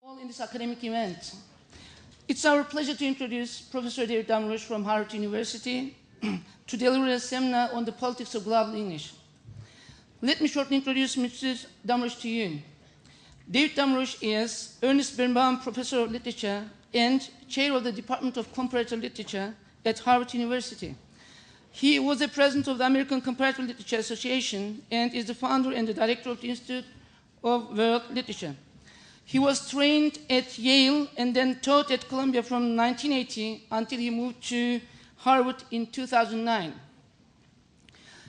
All in this academic event. It's our pleasure to introduce Professor Deyvid Damroş from Harvard University to deliver a seminar on the politics of global English. Let me shortly introduce Mr. Damroş to you. Deyvid Damroş is Ernest Birnbaum Professor of Literature and Chair of the Department of Comparative Literature at Harvard University. He was the President of the American Comparative Literature Association and is the founder and the Director of the Institute of World Literature. He was trained at Yale and then taught at Columbia from 1980 until he moved to Harvard in 2009.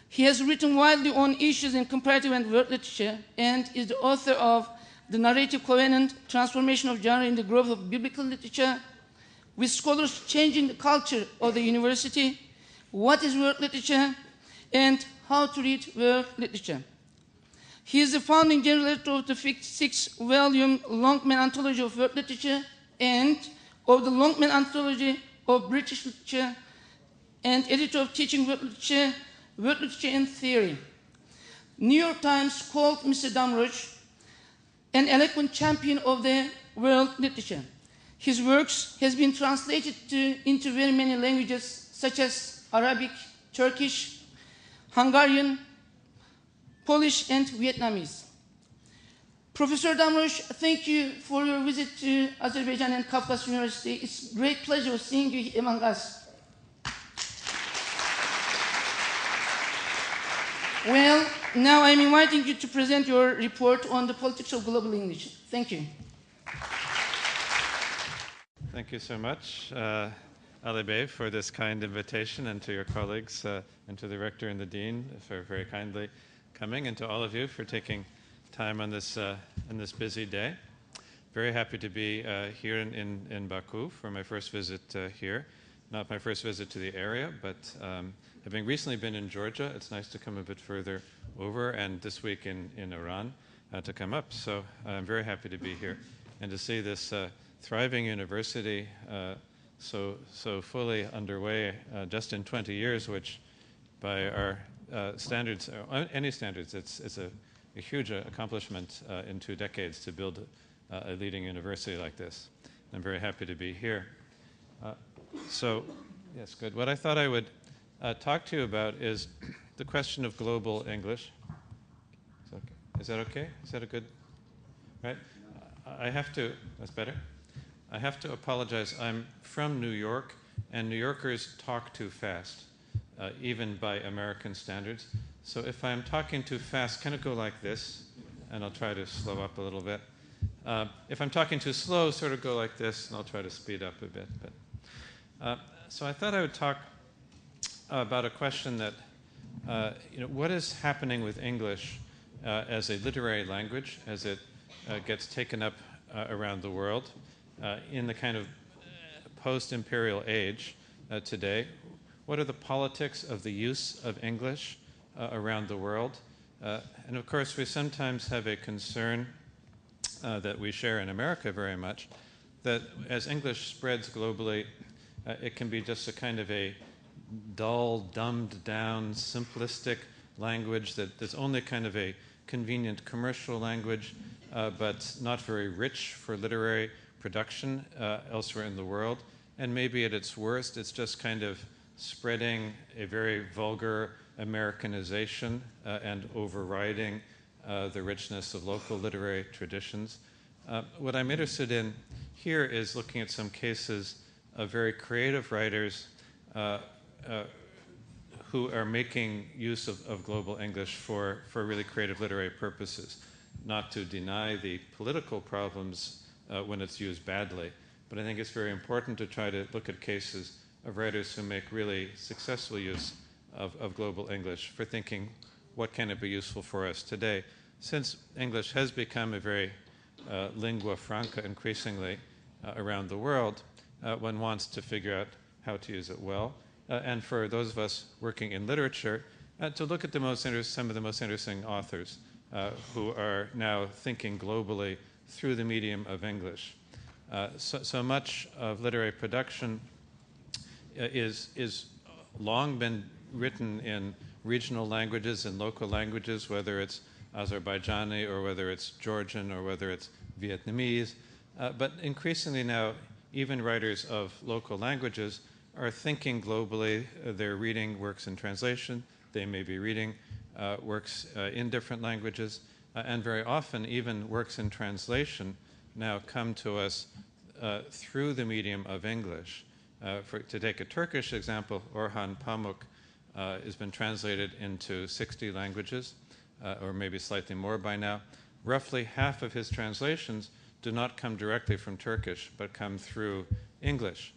He has written widely on issues in comparative and world literature and is the author of The Narrative Covenant, Transformation of Genre in the Growth of Biblical Literature, with scholars changing the culture of the university, What is World Literature, and How to Read World Literature. He is the founding general editor of the 6-volume Longman Anthology of World Literature and of the Longman Anthology of British Literature, and editor of Teaching World Literature and Theory. New York Times called Mr. Damroş an eloquent champion of the world literature. His works has been translated into very many languages such as Arabic, Turkish, Hungarian, Polish, and Vietnamese. Professor Damroş, thank you for your visit to Azerbaijan and Qafqaz University. It's a great pleasure seeing you among us. Well, now I'm inviting you to present your report on the politics of global English. Thank you. Thank you so much, Ali Bey, for this kind invitation, and to your colleagues and to the rector and the dean for very kindly coming, and to all of you for taking time on this busy day. Very happy to be here in Baku for my first visit here. Not my first visit to the area, but having recently been in Georgia, it's nice to come a bit further over, and this week in Iran to come up. So I'm very happy to be here and to see this thriving university so fully underway just in 20 years, which by our standards, any standards, it's a huge accomplishment in 2 decades to build a leading university like this. I'm very happy to be here. So, yes, good. What I thought I would talk to you about is the question of global English. Is that okay? Is that a good, right? I have to, that's better. I have to apologize. I'm from New York, and New Yorkers talk too fast, even by American standards. So if I'm talking too fast, can it go like this? And I'll try to slow up a little bit. If I'm talking too slow, sort of go like this, and I'll try to speed up a bit. So I thought I would talk about a question that, what is happening with English as a literary language as it gets taken up around the world in the kind of post-imperial age today? What are the politics of the use of English around the world? And of course, we sometimes have a concern that we share in America very much, that as English spreads globally, it can be just a kind of a dull, dumbed-down, simplistic language that's only kind of a convenient commercial language, but not very rich for literary production elsewhere in the world. And maybe at its worst, it's just kind of spreading a very vulgar Americanization and overriding the richness of local literary traditions. What I'm interested in here is looking at some cases of very creative writers who are making use of global English for really creative literary purposes, not to deny the political problems when it's used badly. But I think it's very important to try to look at cases of writers who make really successful use of global English for thinking, what can it be useful for us today? Since English has become a very lingua franca increasingly around the world, one wants to figure out how to use it well. And for those of us working in literature, to look at some of the most interesting authors who are now thinking globally through the medium of English. So much of literary production is long been written in regional languages and local languages, whether it's Azerbaijani or whether it's Georgian or whether it's Vietnamese. But increasingly now, even writers of local languages are thinking globally. They're reading works in translation. They may be reading works in different languages. And very often, even works in translation now come to us through the medium of English. To take a Turkish example, Orhan Pamuk has been translated into 60 languages, or maybe slightly more by now. Roughly half of his translations do not come directly from Turkish, but come through English.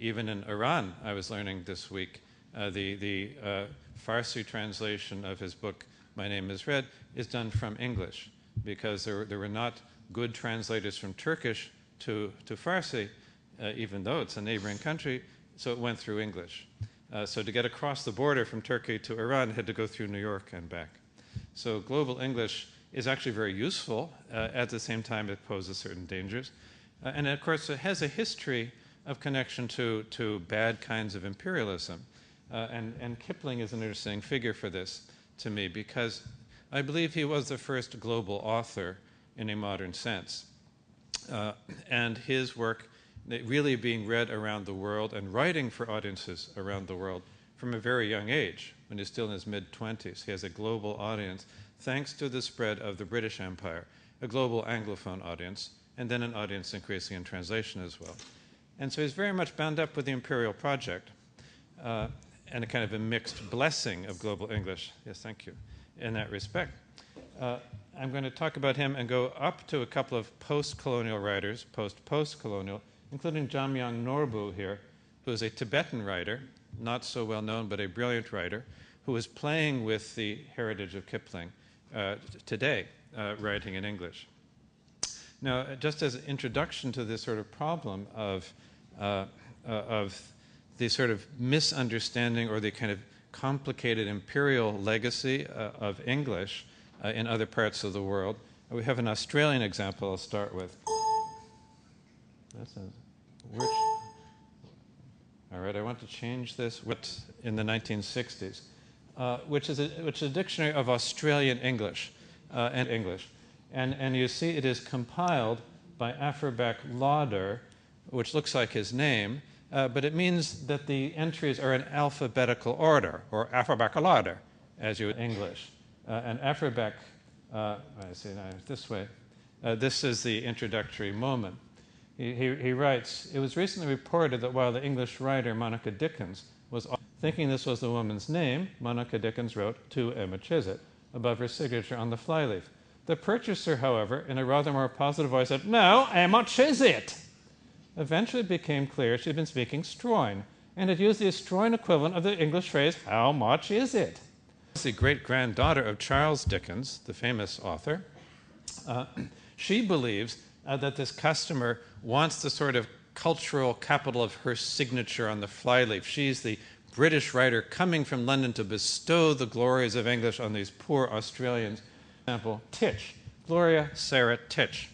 Even in Iran, I was learning this week, the Farsi translation of his book, My Name is Red, is done from English, because there were not good translators from Turkish to Farsi, even though it's a neighboring country, so it went through English. So to get across the border from Turkey to Iran, it had to go through New York and back. So global English is actually very useful. At the same time, it poses certain dangers. And of course, it has a history of connection to bad kinds of imperialism. And Kipling is an interesting figure for this to me, because I believe he was the first global author in a modern sense. And his work really being read around the world and writing for audiences around the world from a very young age, when he's still in his mid-20s. He has a global audience thanks to the spread of the British Empire, a global Anglophone audience, and then an audience increasing in translation as well. And so he's very much bound up with the imperial project, and a kind of a mixed blessing of global English. Yes, thank you, in that respect. I'm going to talk about him and go up to a couple of post-colonial writers, post-colonial, including Jamyang Norbu here, who is a Tibetan writer, not so well known, but a brilliant writer, who is playing with the heritage of Kipling today, writing in English. Now, just as an introduction to this sort of problem of the sort of misunderstanding or the kind of complicated imperial legacy of English in other parts of the world, we have an Australian example I'll start with. All right, I want to change this in the 1960s, which is a dictionary of Australian English and English. And you see it is compiled by Afferbeck Lauder, which looks like his name, but it means that the entries are in alphabetical order, or Afferbeck Lauder, as you would English. And Afferbeck, I see now this way, this is the introductory moment. He writes, it was recently reported that while the English writer Monica Dickens was thinking this was the woman's name, Monica Dickens wrote, to Emma Chiswick, above her signature on the flyleaf. The purchaser, however, in a rather more positive voice said, "No, Emma Chiswick." Eventually it became clear she had been speaking Stroin, and had used the Stroin equivalent of the English phrase, "How much is it?" The great-granddaughter of Charles Dickens, the famous author, she believes that this customer wants the sort of cultural capital of her signature on the flyleaf. She's the British writer coming from London to bestow the glories of English on these poor Australians. For example, Titch, Gloria Sarah Titch.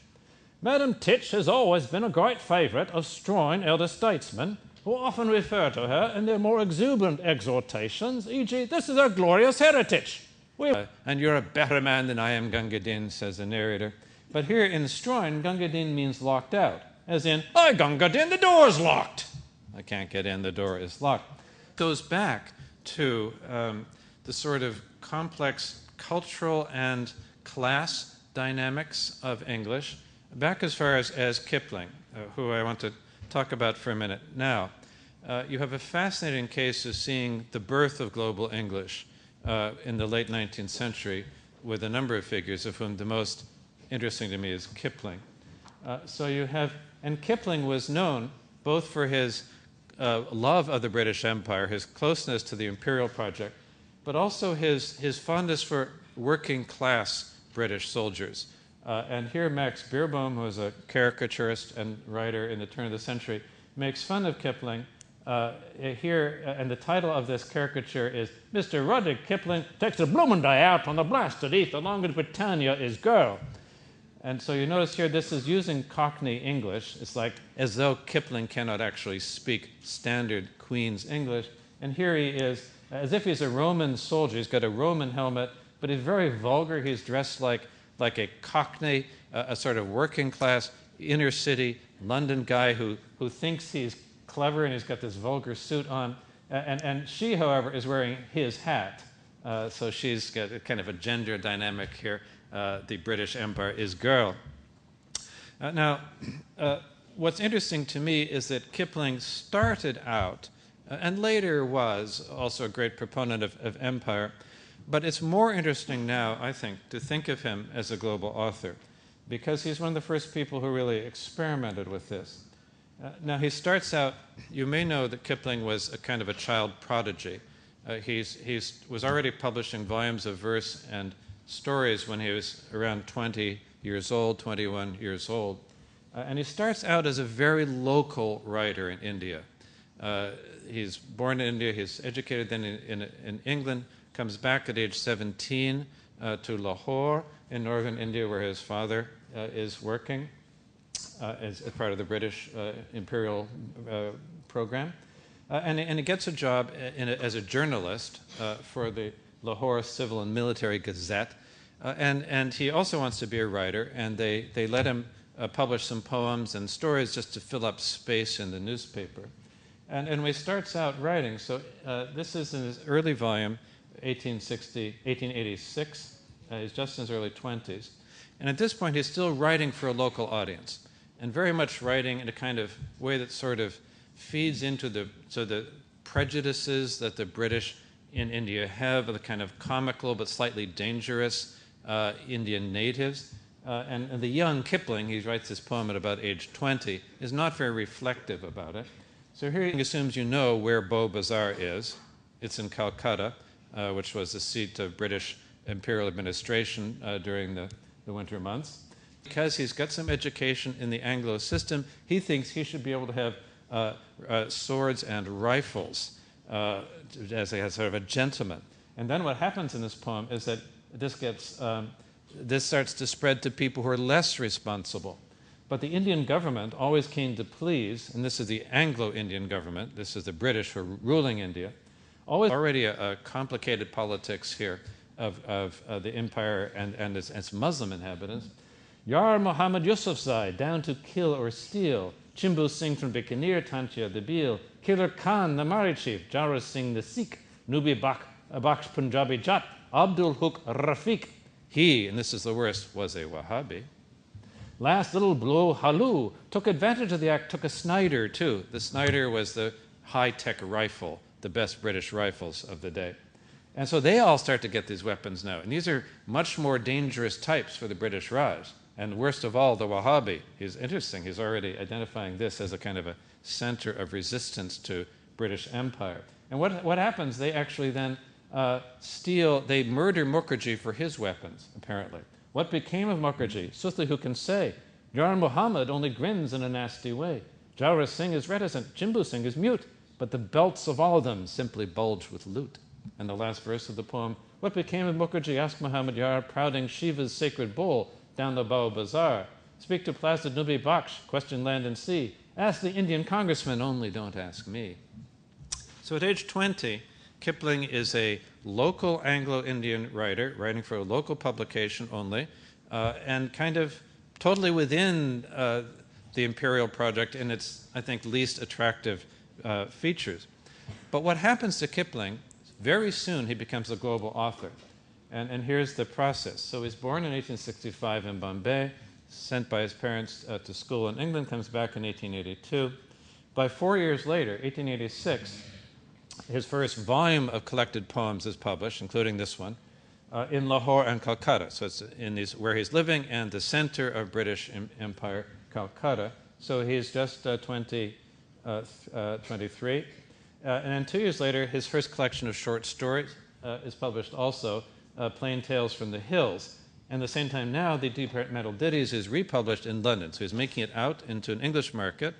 Madam Titch has always been a great favourite of Stroin elder statesmen, who often refer to her in their more exuberant exhortations, e.g., "This is our glorious heritage." And you're a better man than I am, Gunga Din, says the narrator. But here in Stroin, Gunga Din means locked out, as in, "Oh, Gunga Din, the door's locked." I can't get in, the door is locked. It goes back to the sort of complex cultural and class dynamics of English, back as far as Kipling, who I want to talk about for a minute now. You have a fascinating case of seeing the birth of global English in the late 19th century with a number of figures, of whom the most interesting to me is Kipling. So you have, and Kipling was known both for his love of the British Empire, his closeness to the imperial project, but also his fondness for working class British soldiers. And here Max Beerbohm, who was a caricaturist and writer in the turn of the century, makes fun of Kipling. And the title of this caricature is "Mr. Rudyard Kipling takes a bloomin' day out on the blasted heath along with Britannia is girl." And so you notice here this is using Cockney English. It's like as though Kipling cannot actually speak standard Queen's English. And here he is, as if he's a Roman soldier. He's got a Roman helmet, but he's very vulgar. He's dressed like a Cockney, a sort of working class inner city London guy who thinks he's clever and he's got this vulgar suit on. And she, however, is wearing his hat. So she's got a kind of a gender dynamic here. The British Empire is girl. Now, what's interesting to me is that Kipling started out, and later was also a great proponent of empire, but it's more interesting now, I think, to think of him as a global author, because he's one of the first people who really experimented with this. Now, he starts out, you may know that Kipling was a kind of a child prodigy. He was already publishing volumes of verse and stories when he was around 20 years old, 21 years old. And he starts out as a very local writer in India. He's born in India, he's educated then in England, comes back at age 17 to Lahore in northern India where his father is working as part of the British imperial program. And he gets a job as a journalist for the Lahore Civil and Military Gazette. And he also wants to be a writer, and they let him publish some poems and stories just to fill up space in the newspaper. And he starts out writing. So this is in his early volume, 1886. He's just in his early 20s. And at this point, he's still writing for a local audience, and very much writing in a kind of way that sort of feeds into the prejudices that the British in India have, the kind of comical but slightly dangerous Indian natives. And the young Kipling, he writes this poem at about age 20, is not very reflective about it. So here he assumes you know where Beau Bazaar is. It's in Calcutta, which was the seat of British imperial administration during the winter months. Because he's got some education in the Anglo system, he thinks he should be able to have swords and rifles as a sort of a gentleman. And then what happens in this poem is that this starts to spread to people who are less responsible. But the Indian government, always keen to please, and this is the Anglo-Indian government, this is the British who are ruling India, already a complicated politics here of the empire and its Muslim inhabitants. Yar Muhammad Yusufzai, down to kill or steal. Chimbu Singh from Bikaner, Tantia the Beel. Killer Khan, the Mari chief. Jara Singh the Sikh. Nubi Baksh Punjabi Jat. Abdul Huk Rafiq. He, and this is the worst, was a Wahhabi. Last little blow, Halu, took advantage of the act, took a Snider too. The Snider was the high-tech rifle, the best British rifles of the day. And so they all start to get these weapons now. And these are much more dangerous types for the British Raj. And worst of all, the Wahhabi. He's interesting. He's already identifying this as a kind of a center of resistance to British Empire. And what happens? They actually then they murder Mukherjee for his weapons, apparently. What became of Mukherjee? Sutli, who can say? Jar Muhammad only grins in a nasty way. Jawara Singh is reticent. Jimbu Singh is mute. But the belts of all of them simply bulge with loot. And the last verse of the poem, what became of Mukherjee? Asked Muhammad Yar, prouding Shiva's sacred bowl down the Beau Bazaar. Speak to placid Nubi Baksh, question land and sea. Ask the Indian congressman, only don't ask me. So at age 20, Kipling is a local Anglo-Indian writer, writing for a local publication only, and kind of totally within the imperial project in its, I think, least attractive features. But what happens to Kipling, very soon he becomes a global author. And here's the process. So he's born in 1865 in Bombay, sent by his parents to school in England, comes back in 1882. By 4 years later, 1886, his first volume of collected poems is published, including this one, in Lahore and Calcutta. So it's in where he's living and the center of British Empire, Calcutta. So he's just 23. And then 2 years later, his first collection of short stories is published also, Plain Tales from the Hills. And at the same time now, the Departmental Ditties is republished in London. So he's making it out into an English market,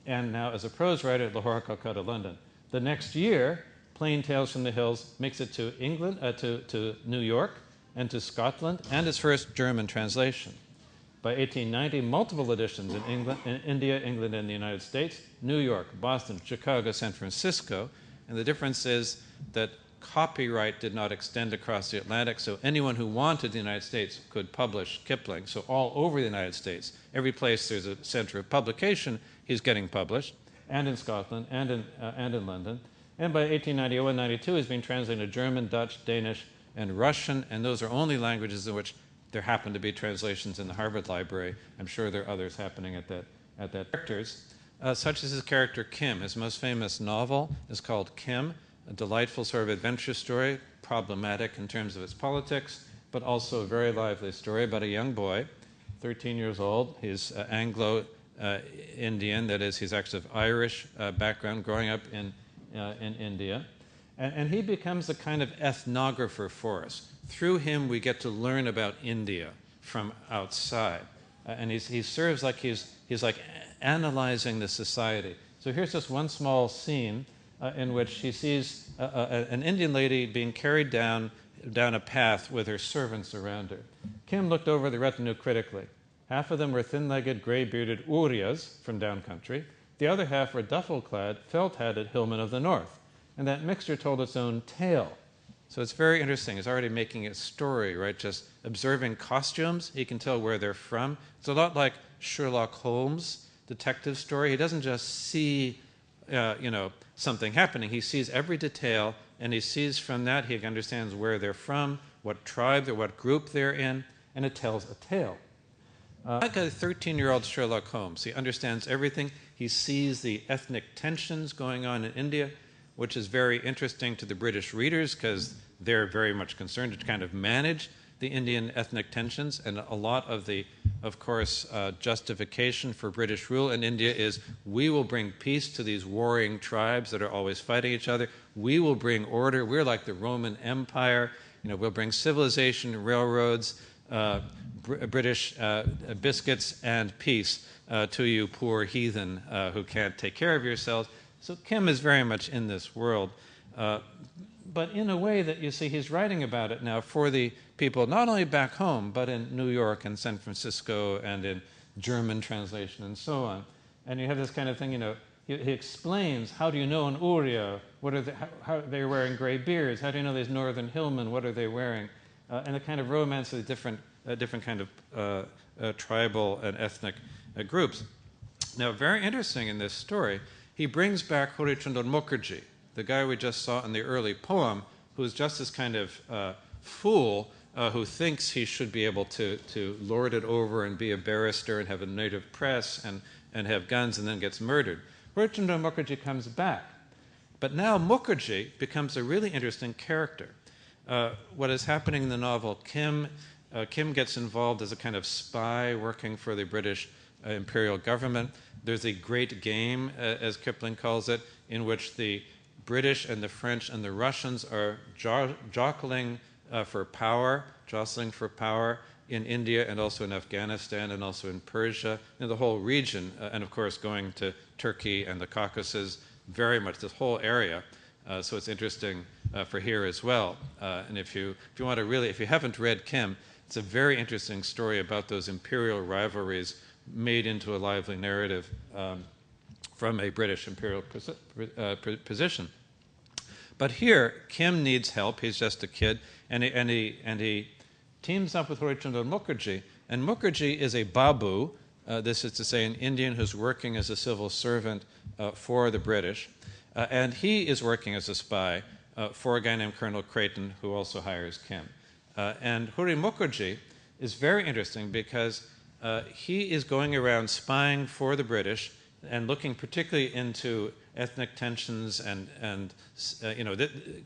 and now as a prose writer at Lahore, Calcutta, London. The next year, Plain Tales from the Hills makes it to England, to New York, and to Scotland, and its first German translation. By 1890, multiple editions in India, England, and the United States, New York, Boston, Chicago, San Francisco, and the difference is that copyright did not extend across the Atlantic, so anyone who wanted the United States could publish Kipling. So all over the United States, every place there's a center of publication, he's getting published, and in Scotland, and in London. And by 1891-92, he's being translated into German, Dutch, Danish, and Russian, and those are only languages in which there happen to be translations in the Harvard Library. I'm sure there are others happening at that characters, such as his character Kim. His most famous novel is called Kim, a delightful sort of adventure story, problematic in terms of its politics, but also a very lively story about a young boy, 13 years old. He's Anglo-Indian, that is, he's actually of Irish background, growing up in India. And he becomes a kind of ethnographer for us. Through him, we get to learn about India from outside. And he serves like he's like analyzing the society. So here's just one small scene in which he sees an Indian lady being carried down a path with her servants around her. Kim looked over the retinue critically. Half of them were thin-legged, gray-bearded Urias from down country. The other half were duffel-clad, felt-hatted hillmen of the north. And that mixture told its own tale. So it's very interesting. He's already making a story, right? Just observing costumes. He can tell where they're from. It's a lot like Sherlock Holmes' detective story. He doesn't just see, something happening. He sees every detail, and he sees from that, he understands where they're from, what tribe or what group they're in, and it tells a tale. Like a 13-year-old Sherlock Holmes. He understands everything. He sees the ethnic tensions going on in India, which is very interesting to the British readers because they're very much concerned to kind of manage the Indian ethnic tensions. And a lot of the, of course, justification for British rule in India is we will bring peace to these warring tribes that are always fighting each other. We will bring order. We're like the Roman Empire. We'll bring civilization, railroads, British biscuits, and peace to you poor heathen who can't take care of yourselves. So Kim is very much in this world, but in a way that you see he's writing about it now for the people not only back home, but in New York and San Francisco and in German translation and so on. And you have this kind of thing, he explains, how do you know an Uriya? What are how they're wearing gray beards? How do you know these northern hillmen? What are they wearing? And the kind of romance of the different kind of tribal and ethnic groups. Now, very interesting in this story, he brings back Harichandra Mukherjee, the guy we just saw in the early poem, who's just this kind of fool who thinks he should be able to lord it over and be a barrister and have a native press and have guns and then gets murdered. Harichandra Mukherjee comes back. But now Mukherjee becomes a really interesting character. What is happening in the novel Kim gets involved as a kind of spy working for the British imperial government. There's a great game, as Kipling calls it, in which the British and the French and the Russians are jostling for power in India and also in Afghanistan and also in Persia, in the whole region, and of course going to Turkey and the Caucasus, very much this whole area. So it's interesting for here as well. And if you want to really, if you haven't read Kim, it's a very interesting story about those imperial rivalries made into a lively narrative from a British imperial position. But here, Kim needs help. He's just a kid, and he teams up with Harichandra Mukherjee. And Mukherjee is a Babu, this is to say an Indian who's working as a civil servant for the British. And he is working as a spy for a guy named Colonel Creighton, who also hires Kim. And Hari Mukherjee is very interesting because he is going around spying for the British and looking particularly into ethnic tensions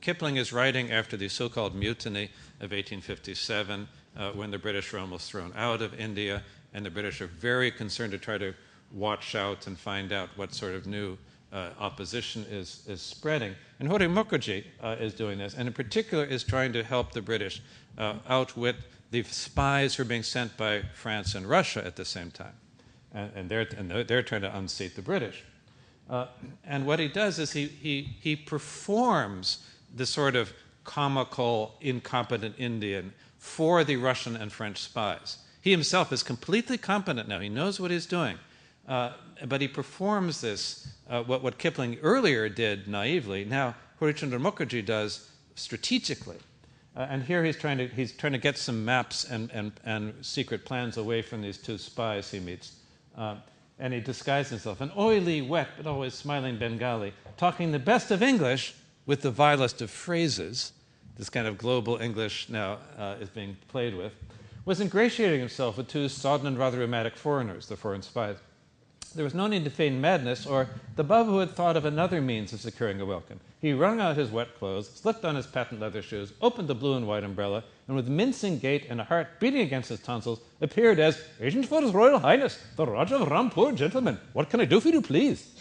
Kipling is writing after the so-called mutiny of 1857 when the British were almost thrown out of India, and the British are very concerned to try to watch out and find out what sort of new opposition is spreading. And Hari Mukherjee is doing this, and in particular is trying to help the British outwit the spies who are being sent by France and Russia at the same time. And they're trying to unseat the British. And what he does is he performs the sort of comical, incompetent Indian for the Russian and French spies. He himself is completely competent now. He knows what he's doing. But he performs this, what Kipling earlier did naively. Now, Harichandra Mukherjee does strategically. And here he's trying to get some maps and secret plans away from these two spies he meets. And he disguised himself, an oily, wet, but always smiling Bengali, talking the best of English with the vilest of phrases. This kind of global English now is being played with. Was ingratiating himself with two sodden and rather rheumatic foreigners, the foreign spies. There was no need to feign madness, or the Babu had thought of another means of securing a welcome. He wrung out his wet clothes, slipped on his patent leather shoes, opened the blue and white umbrella, and with mincing gait and a heart beating against his tonsils, appeared as agent for His Royal Highness, the Raja of Rampur, gentlemen. What can I do for you, please?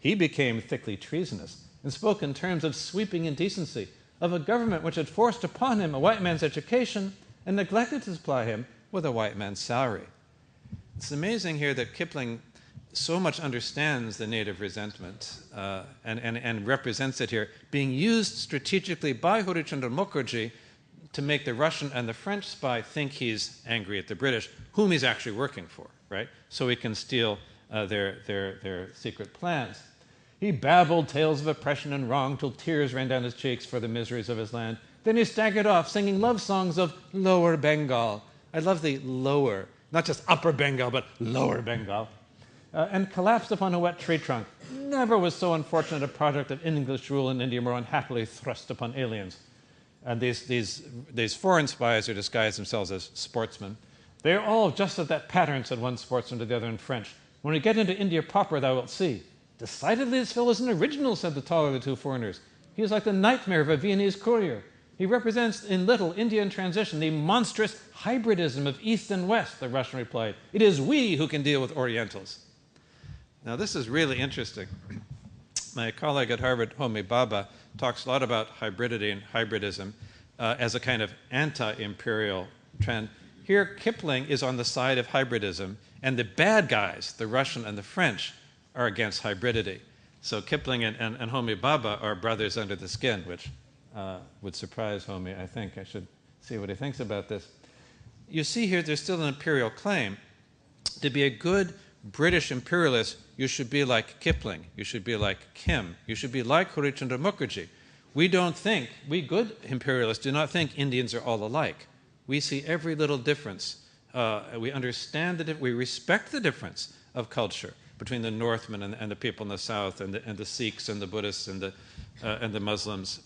He became thickly treasonous and spoke in terms of sweeping indecency, of a government which had forced upon him a white man's education and neglected to supply him with a white man's salary. It's amazing here that Kipling so much understands the native resentment and represents it here, being used strategically by Harichandra Mukherjee to make the Russian and the French spy think he's angry at the British, whom he's actually working for, right? So he can steal their secret plans. He babbled tales of oppression and wrong till tears ran down his cheeks for the miseries of his land. Then he staggered off, singing love songs of Lower Bengal. I love the lower, not just Upper Bengal, but Lower Bengal. And collapsed upon a wet tree trunk. Never was so unfortunate a project of English rule in India more unhappily thrust upon aliens. And these foreign spies who disguise themselves as sportsmen, they're all just of that pattern, said one sportsman to the other in French. When we get into India proper, thou wilt see. Decidedly this fellow is an original, said the taller of the two foreigners. He is like the nightmare of a Viennese courier. He represents in little India in transition, the monstrous hybridism of East and West, the Russian replied. It is we who can deal with Orientals. Now, this is really interesting. My colleague at Harvard, Homi Bhabha, talks a lot about hybridity and hybridism as a kind of anti-imperial trend. Here, Kipling is on the side of hybridism, and the bad guys, the Russian and the French, are against hybridity. So Kipling and Homi Bhabha are brothers under the skin, which would surprise Homi, I think. I should see what he thinks about this. You see here, there's still an imperial claim. To be a good British imperialist, you should be like Kipling, you should be like Kim, you should be like Harichandra Mukherjee. We good imperialists do not think Indians are all alike. We see every little difference. We understand we respect the difference of culture between the Northmen and the people in the South, and the Sikhs and the Buddhists and the Muslims.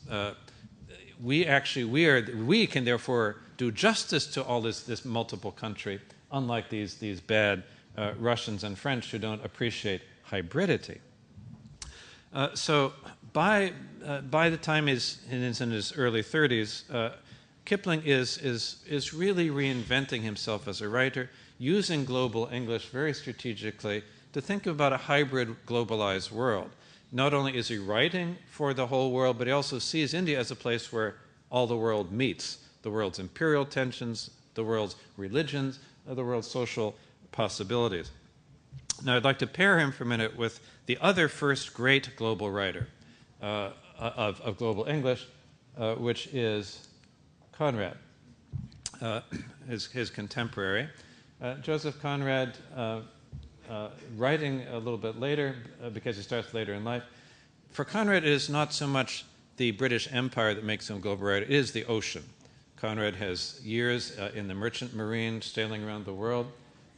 We can therefore do justice to all this multiple country, unlike these bad Russians and French who don't appreciate hybridity. So by the time he's in his early 30s, Kipling is really reinventing himself as a writer, using global English very strategically to think about a hybrid globalized world. Not only is he writing for the whole world, but he also sees India as a place where all the world meets. The world's imperial tensions, the world's religions, the world's social possibilities. Now, I'd like to pair him for a minute with the other first great global writer of global English, which is Conrad, his contemporary. Joseph Conrad, writing a little bit later, because he starts later in life. For Conrad, it is not so much the British Empire that makes him a global writer, it is the ocean. Conrad has years in the merchant marine, sailing around the world.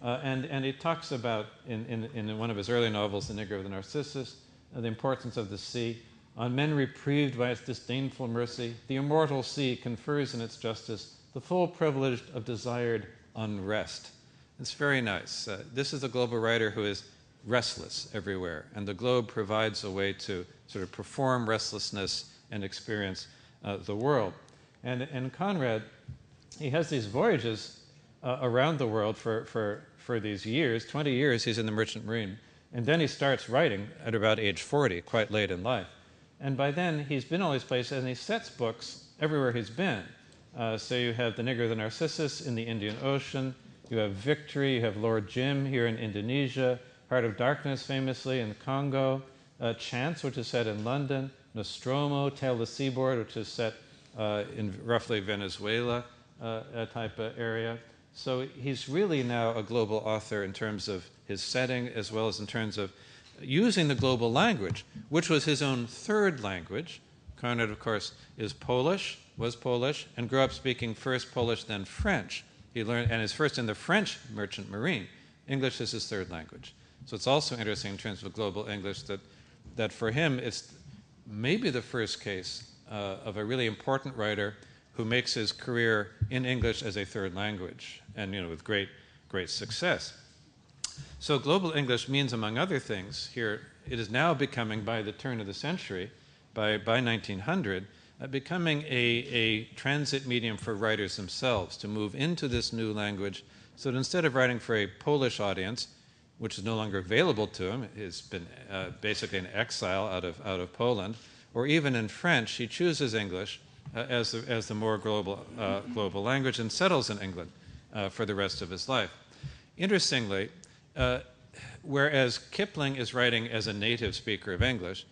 And he talks about, in one of his early novels, The Nigger of the Narcissus, the importance of the sea. On men reprieved by its disdainful mercy, the immortal sea confers in its justice the full privilege of desired unrest. It's very nice. This is a global writer who is restless everywhere, and the globe provides a way to sort of perform restlessness and experience the world. And Conrad, he has these voyages around the world for these years, 20 years he's in the merchant marine, and then he starts writing at about age 40, quite late in life. And by then he's been all these places, and he sets books everywhere he's been. So you have The Nigger of the Narcissus in the Indian Ocean, you have Victory, you have Lord Jim here in Indonesia, Heart of Darkness famously in Congo, Chance, which is set in London, Nostromo, Tale of the Seaboard, which is set in roughly Venezuela type of area. So he's really now a global author in terms of his setting, as well as in terms of using the global language, which was his own third language, Conrad, of course, is Polish, was Polish, and grew up speaking first Polish, then French. He learned, and is first in the French merchant marine. English is his third language. So it's also interesting in terms of global English that for him it's maybe the first case of a really important writer who makes his career in English as a third language, and with great success. So global English means, among other things, here it is now becoming, by the turn of the century, by 1900, becoming a transit medium for writers themselves to move into this new language, so that instead of writing for a Polish audience, which is no longer available to him, he's been basically in exile out of Poland, or even in French, he chooses English as the more global language and settles in England for the rest of his life. Interestingly, whereas Kipling is writing as a native speaker of English,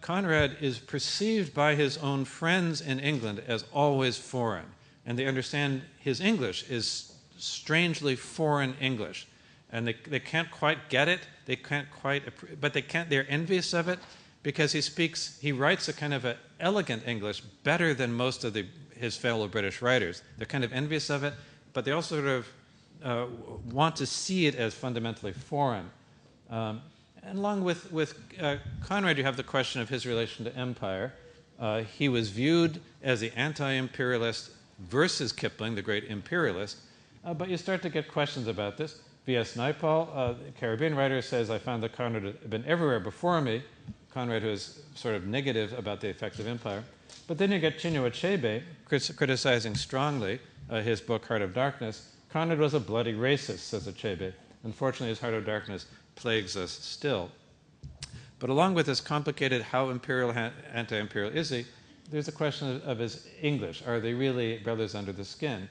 Conrad is perceived by his own friends in England as always foreign, and they understand his English is strangely foreign English, and they can't quite get it. They can't quite, but they're envious of it because he writes a kind of an elegant English better than most of his fellow British writers. They're kind of envious of it, but they also sort of want to see it as fundamentally foreign. And along with Conrad, you have the question of his relation to empire. He was viewed as the anti-imperialist versus Kipling, the great imperialist. But you start to get questions about this. V.S. Naipaul, the Caribbean writer, says, I found that Conrad had been everywhere before me. Conrad, who is sort of negative about the effects of empire. But then you get Chinua Achebe criticizing strongly his book, Heart of Darkness. Conrad was a bloody racist, says Achebe. Unfortunately, his Heart of Darkness plagues us still. But along with this complicated how imperial, anti-imperial is he, there's a question of his English. Are they really brothers under the skin?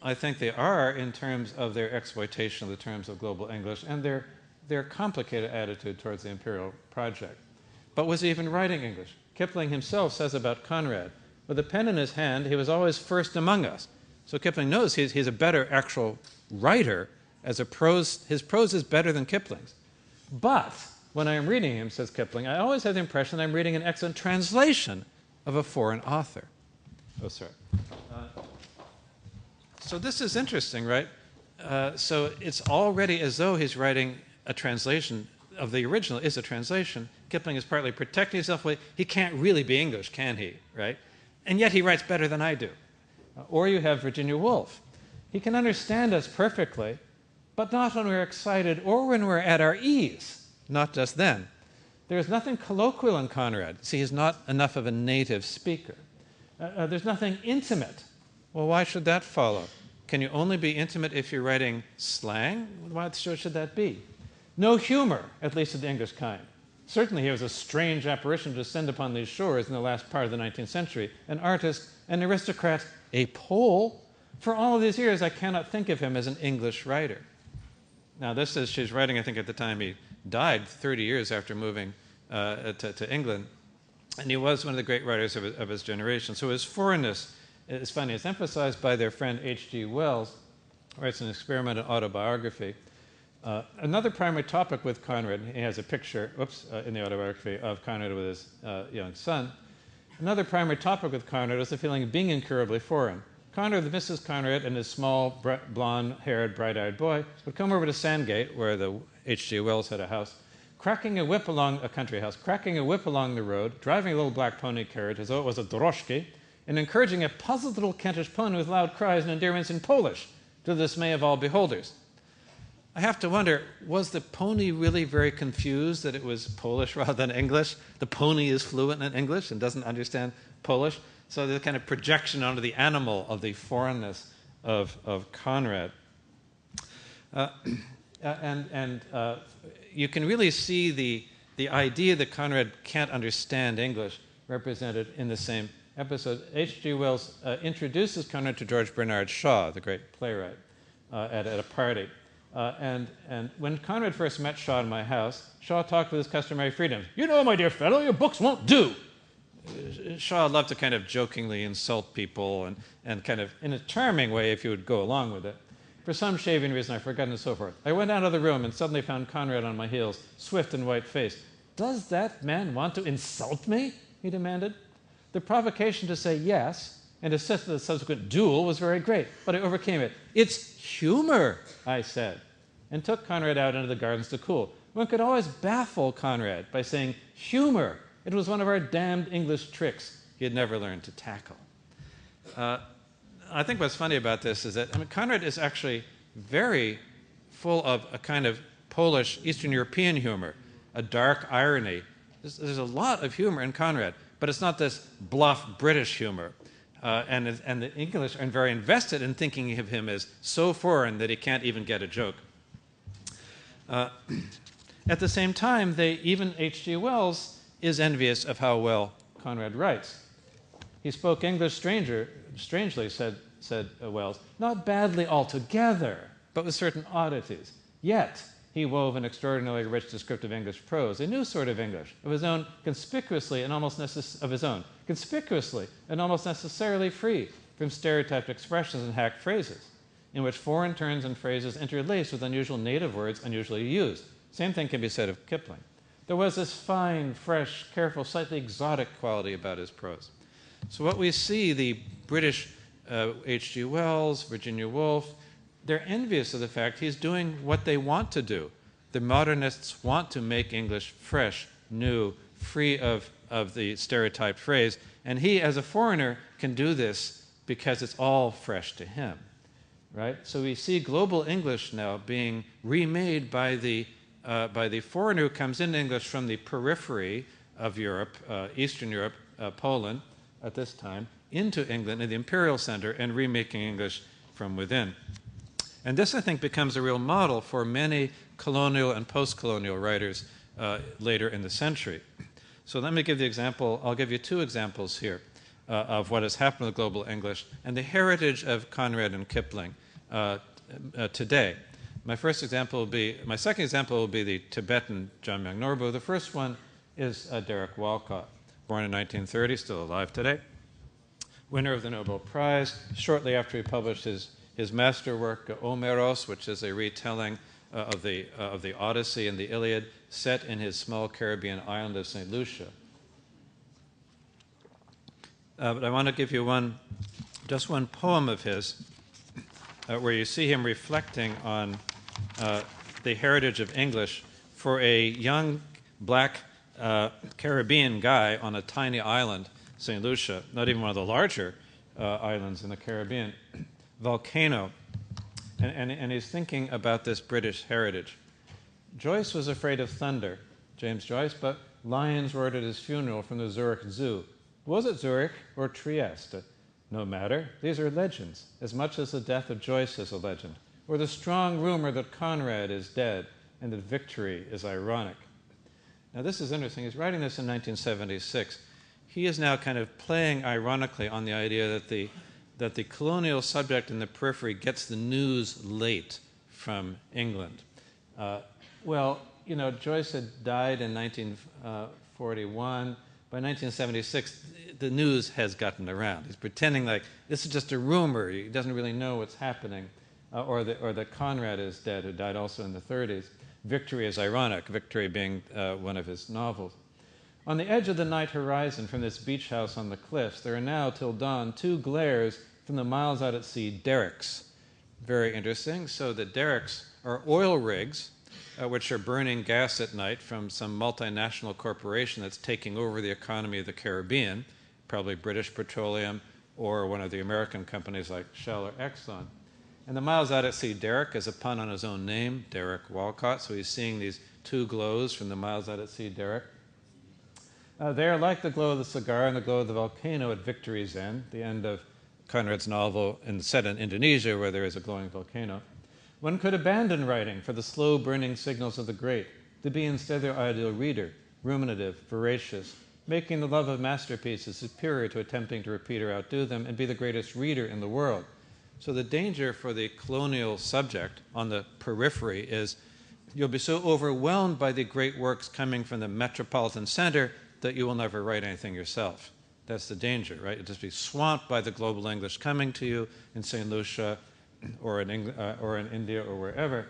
I think they are in terms of their exploitation of the terms of global English and their complicated attitude towards the imperial project. But was he even writing English? Kipling himself says about Conrad, with a pen in his hand, he was always first among us. So Kipling knows he's a better actual writer. His prose is better than Kipling's. But when I am reading him, says Kipling, I always have the impression that I'm reading an excellent translation of a foreign author. Oh, sorry. So this is interesting, right? So it's already as though he's writing a translation of the original is a translation. Kipling is partly protecting himself. He can't really be English, can he, right? And yet he writes better than I do. Or you have Virginia Woolf. He can understand us perfectly, but not when we're excited or when we're at our ease, not just then. There's nothing colloquial in Conrad. See, he's not enough of a native speaker. There's nothing intimate. Well, why should that follow? Can you only be intimate if you're writing slang? Why should that be? No humor, at least of the English kind. Certainly he was a strange apparition to descend upon these shores in the last part of the 19th century. An artist, an aristocrat, a Pole. For all of these years, I cannot think of him as an English writer. Now, this is, she's writing, I think, at the time he died, 30 years after moving to England. And he was one of the great writers of his generation. So his foreignness is funny. It's emphasized by their friend H.G. Wells, who writes an experimental autobiography. Another primary topic with Conrad, he has a picture, in the autobiography of Conrad with his young son. Another primary topic with Conrad was the feeling of being incurably foreign. Conrad, Mrs. Conrad, and his small, blonde-haired, bright-eyed boy would come over to Sandgate, where the H.G. Wells had a house, cracking a whip along a country house, cracking a whip along the road, driving a little black pony carriage as though it was a droshky, and encouraging a puzzled little Kentish pony with loud cries and endearments in Polish, to the dismay of all beholders. I have to wonder, was the pony really very confused that it was Polish rather than English? The pony is fluent in English and doesn't understand Polish. So there's a kind of projection onto the animal of the foreignness of Conrad. You can really see the idea that Conrad can't understand English represented in the same episode. H.G. Wells introduces Conrad to George Bernard Shaw, the great playwright, at a party. And when Conrad first met Shaw in my house, Shaw talked with his customary freedom. You know, my dear fellow, your books won't do. Shaw loved to kind of jokingly insult people and kind of in a charming way if you would go along with it. For some shaving reason, I've forgotten and so forth. I went out of the room and suddenly found Conrad on my heels, swift and white-faced. Does that man want to insult me? He demanded. The provocation to say yes and assist the subsequent duel was very great, but I overcame it. It's humor, I said, and took Conrad out into the gardens to cool. One could always baffle Conrad by saying humor. It was one of our damned English tricks he had never learned to tackle. I think what's funny about this is that Conrad is actually very full of a kind of Polish, Eastern European humor, a dark irony. There's a lot of humor in Conrad, but it's not this bluff British humor. And the English are very invested in thinking of him as so foreign that he can't even get a joke. At the same time, even H.G. Wells is envious of how well Conrad writes. He spoke English strangely, said Wells, not badly altogether, but with certain oddities. Yet he wove an extraordinarily rich descriptive English prose, a new sort of English, of his own, conspicuously and almost necessarily free from stereotyped expressions and hacked phrases, in which foreign terms and phrases interlaced with unusual native words unusually used. Same thing can be said of Kipling. There was this fine, fresh, careful, slightly exotic quality about his prose. So what we see, the British H.G. Wells, Virginia Woolf, they're envious of the fact he's doing what they want to do. The modernists want to make English fresh, new, free of the stereotyped phrase, and he, as a foreigner, can do this because it's all fresh to him, right? So we see global English now being remade by the foreigner who comes into English from the periphery of Europe, Eastern Europe, Poland at this time, into England in the imperial center and remaking English from within. And this, I think, becomes a real model for many colonial and post-colonial writers later in the century. So let me give the example. I'll give you two examples here of what has happened with global English and the heritage of Conrad and Kipling today. My second example will be the Tibetan Jamyang Norbu. The first one is Derek Walcott, born in 1930, still alive today, winner of the Nobel Prize. Shortly after he published his masterwork, Omeros, which is a retelling of the Odyssey and the Iliad, set in his small Caribbean island of St. Lucia. But I want to give you just one poem of his, where you see him reflecting on the heritage of English for a young black Caribbean guy on a tiny island, St. Lucia, not even one of the larger islands in the Caribbean, Volcano. And he's thinking about this British heritage. Joyce was afraid of thunder, James Joyce, but lions roared at his funeral from the Zurich Zoo. Was it Zurich or Trieste? No matter. These are legends, as much as the death of Joyce is a legend, or the strong rumor that Conrad is dead and that victory is ironic. Now this is interesting. He's writing this in 1976. He is now kind of playing ironically on the idea that the colonial subject in the periphery gets the news late from England. Well, you know, Joyce had died in 1941. By 1976, the news has gotten around. He's pretending like this is just a rumor. He doesn't really know what's happening. Or that Conrad is dead, who died also in the 30s. Victory is ironic, Victory being one of his novels. On the edge of the night horizon from this beach house on the cliffs, there are now, till dawn, two glares from the miles out at sea derricks. Very interesting. So the derricks are oil rigs, which are burning gas at night from some multinational corporation that's taking over the economy of the Caribbean, probably British Petroleum or one of the American companies like Shell or Exxon. And the miles out at sea derrick is a pun on his own name, Derek Walcott, so he's seeing these two glows from the miles out at sea derrick. They are like the glow of the cigar and the glow of the volcano at Victory's End, the end of Conrad's novel set in Indonesia where there is a glowing volcano. One could abandon writing for the slow-burning signals of the great, to be instead their ideal reader, ruminative, voracious, making the love of masterpieces superior to attempting to repeat or outdo them, and be the greatest reader in the world. So the danger for the colonial subject on the periphery is you'll be so overwhelmed by the great works coming from the metropolitan center that you will never write anything yourself. That's the danger, right? You'll just be swamped by the global English coming to you in St. Lucia or in India or wherever.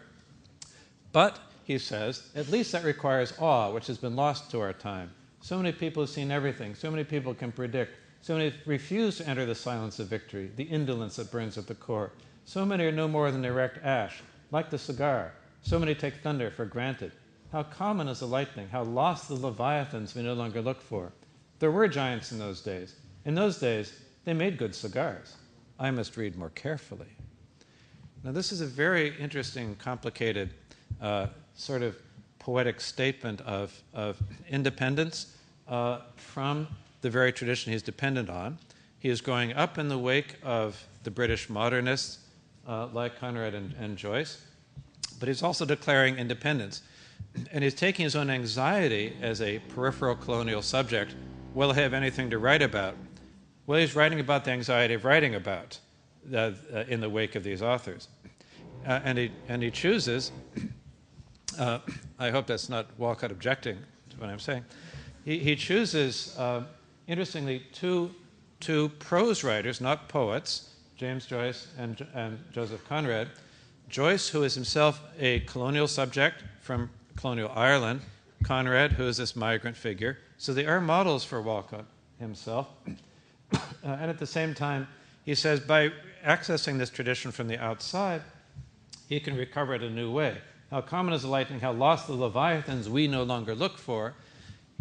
But, he says, at least that requires awe, which has been lost to our time. So many people have seen everything. So many people can predict So many refuse to enter the silence of victory, the indolence that burns at the core. So many are no more than erect ash, like the cigar. So many take thunder for granted. How common is the lightning, how lost the leviathans we no longer look for. There were giants in those days. In those days, they made good cigars. I must read more carefully. Now, this is a very interesting, complicated sort of poetic statement of independence from the very tradition he's dependent on. He is going up in the wake of the British modernists like Conrad and Joyce, but he's also declaring independence. And he's taking his own anxiety as a peripheral colonial subject. Will he have anything to write about? Well, he's writing about the anxiety of writing about in the wake of these authors. And he chooses, I hope that's not Walcott objecting to what I'm saying, he chooses, interestingly, two prose writers, not poets, James Joyce and Joseph Conrad. Joyce, who is himself a colonial subject from colonial Ireland, Conrad, who is this migrant figure. So they are models for Walcott himself. And at the same time, he says by accessing this tradition from the outside, he can recover it a new way. How common is the lightning, how lost the leviathans we no longer look for.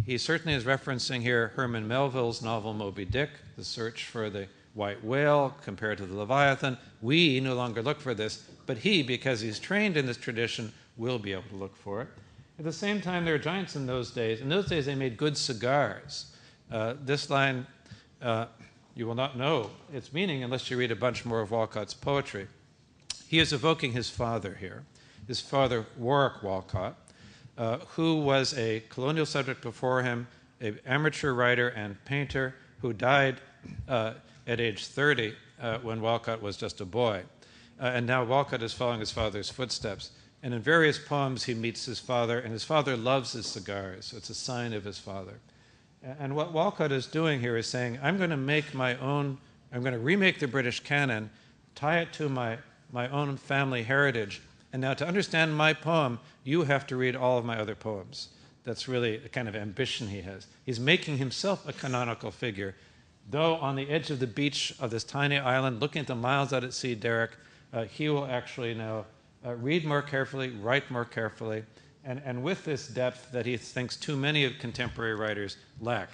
He certainly is referencing here Herman Melville's novel Moby Dick, the search for the white whale compared to the leviathan. We no longer look for this, but he, because he's trained in this tradition, will be able to look for it. At the same time, there are giants in those days. In those days, they made good cigars. This line, you will not know its meaning unless you read a bunch more of Walcott's poetry. He is evoking his father here, his father, Warwick Walcott, who was a colonial subject before him, an amateur writer and painter who died at age 30 when Walcott was just a boy. And now Walcott is following his father's footsteps. And in various poems, he meets his father, and his father loves his cigars, so it's a sign of his father. And what Walcott is doing here is saying, I'm going to make my own, I'm going to remake the British canon, tie it to my own family heritage, and now to understand my poem, you have to read all of my other poems. That's really the kind of ambition he has. He's making himself a canonical figure. Though on the edge of the beach of this tiny island, looking at the miles out at sea, Derek, he will actually now read more carefully, write more carefully, and with this depth that he thinks too many of contemporary writers lack.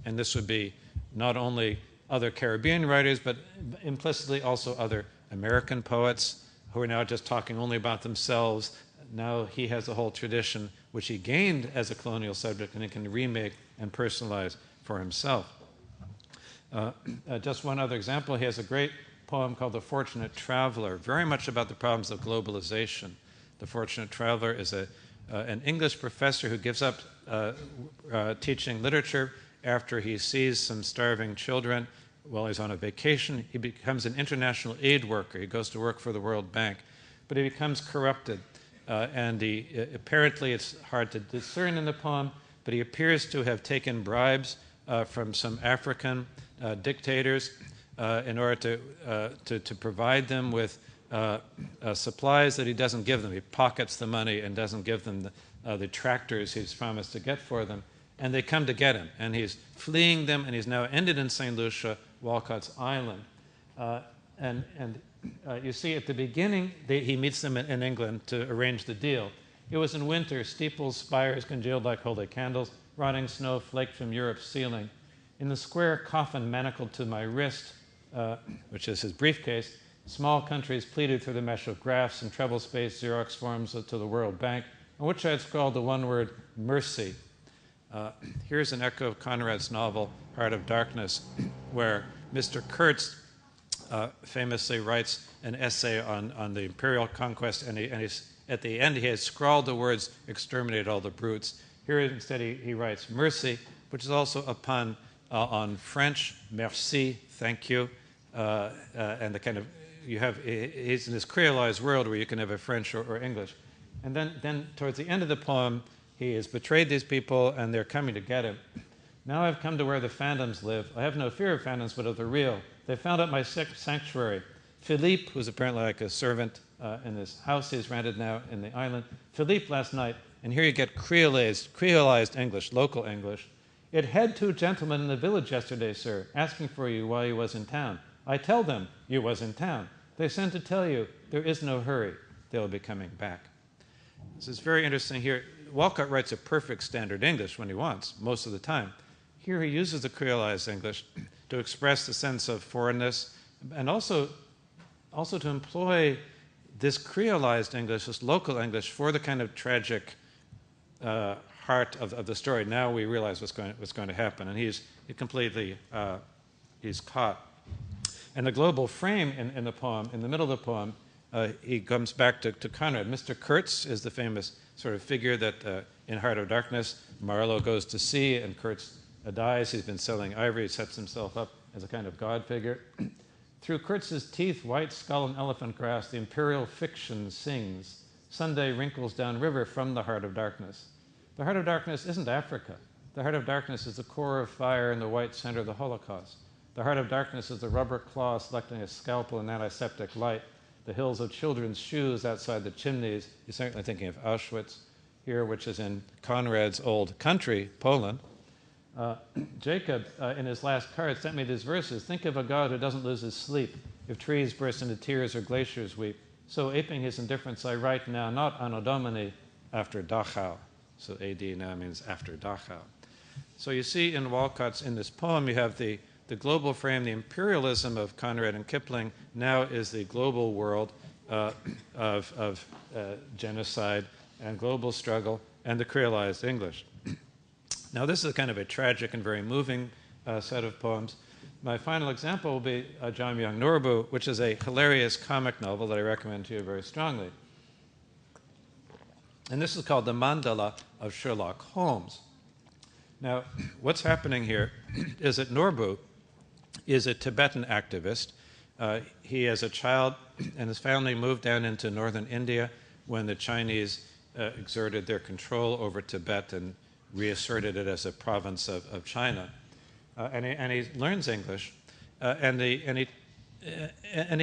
And this would be not only other Caribbean writers, but implicitly also other American poets who are now just talking only about themselves. Now he has a whole tradition which he gained as a colonial subject and he can remake and personalize for himself. Just one other example, he has a great poem called The Fortunate Traveler, very much about the problems of globalization. The Fortunate Traveler is an English professor who gives up teaching literature after he sees some starving children while he's on a vacation. He becomes an international aid worker. He goes to work for the World Bank, but he becomes corrupted. And apparently it's hard to discern in the poem, but he appears to have taken bribes from some African dictators in order to provide them with supplies that he doesn't give them. He pockets the money and doesn't give them the tractors he's promised to get for them. And they come to get him. And he's fleeing them, and he's now ended in St. Lucia, Walcott's Island. You see, at the beginning, he meets them in England to arrange the deal. It was in winter, steeples, spires congealed like holy candles, rotting snow flaked from Europe's ceiling. In the square coffin manacled to my wrist, which is his briefcase, small countries pleaded through the mesh of graphs and treble space Xerox forms to the World Bank, on which I had scrawled the one word, mercy. Here's an echo of Conrad's novel, Heart of Darkness, where Mr. Kurtz famously writes an essay on the imperial conquest, and at the end he has scrawled the words, exterminate all the brutes. Here instead he writes mercy, which is also a pun on French, merci, thank you, and the kind of, he's in this creolized world where you can have a French or English. And then towards the end of the poem, he has betrayed these people and they're coming to get him. Now I've come to where the phantoms live. I have no fear of phantoms, but of the real. They found out my sanctuary. Philippe, who's apparently like a servant in this house he's rented now in the island. Philippe last night, and here you get creolized English, local English. It had 2 gentlemen in the village yesterday, sir, asking for you while you was in town. I tell them you was in town. They sent to tell you there is no hurry. They'll be coming back. This is very interesting here. Walcott writes a perfect standard English when he wants, most of the time. Here he uses the creolized English to express the sense of foreignness and also to employ this creolized English, this local English, for the kind of tragic heart of the story. Now we realize what's going to happen, and he's caught. And the global frame in the poem, in the middle of the poem, he comes back to Conrad. Mr. Kurtz is the famous sort of figure that in Heart of Darkness, Marlowe goes to see, and Kurtz dies. He's been selling ivory, sets himself up as a kind of god figure. Through Kurtz's teeth, white skull and elephant grass, the imperial fiction sings. Sunday wrinkles down river from the heart of darkness. The heart of darkness isn't Africa. The heart of darkness is the core of fire in the white center of the Holocaust. The heart of darkness is the rubber claw selecting a scalpel in antiseptic light. The hills of children's shoes outside the chimneys. You're certainly thinking of Auschwitz here, which is in Conrad's old country, Poland. Jacob, in his last card, sent me these verses. Think of a God who doesn't lose his sleep. If trees burst into tears or glaciers weep. So aping his indifference, I write now, not Anno Domini, after Dachau. So AD now means after Dachau. So you see in Walcott's, in this poem, you have the global frame, the imperialism of Conrad and Kipling now is the global world of genocide and global struggle and the creolized English. Now this is kind of a tragic and very moving set of poems. My final example will be John Myung Norbu, which is a hilarious comic novel that I recommend to you very strongly. And this is called The Mandala of Sherlock Holmes. Now, what's happening here is that Norbu is a Tibetan activist. He, as a child, and his family moved down into northern India when the Chinese exerted their control over Tibet and reasserted it as a province of China. And he learns English, and he